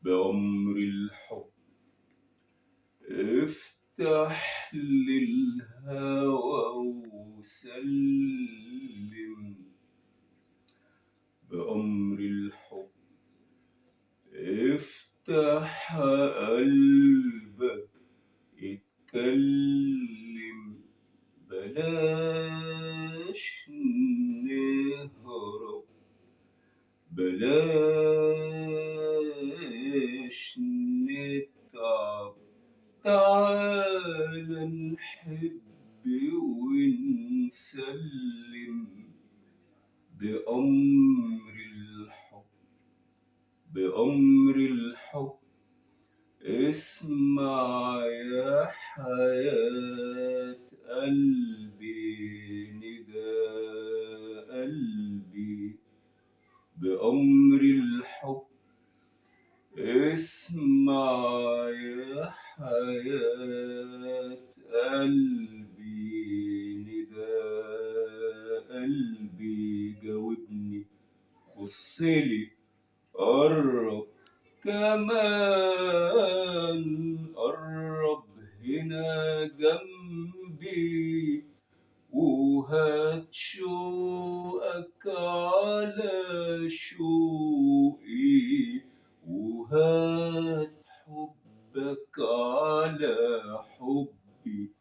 بأمر الحب افتح للهوى وسلم. بأمر الحب افتح قلبك اتكلم. بلاش نهرب، بلاش نتعب، تعال نحب ونسلم. بأمر الحب، بأمر الحب اسمع يا حياة قلبي نداء قلبي. بأمر الحب اسمع يا حياة قلبي نداء قلبي. جاوبني، بصلي، قرب كمان، قرب هنا جنبي، وهات شوقك على شوقي، وهات حبك على حبي،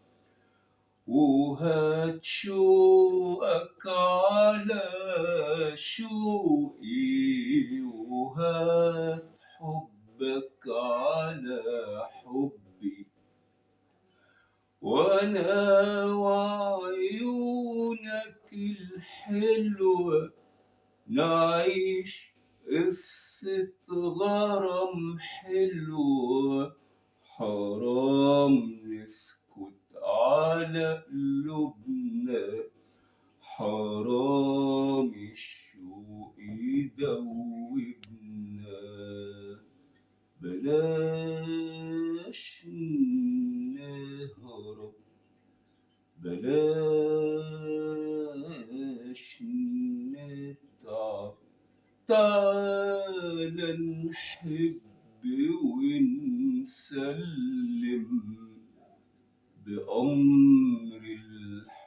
وهات شوقك على شوقي، وهات حبك على حبي. وانا وعيونك الحلوة نعيش قصة غرام حلوة. حرام نسكت على قلوبنا، حرام الشوق يدوبنا. بلاش نهرب، بلاش نتعب، تعال نحب ونسلم. بأمر الحب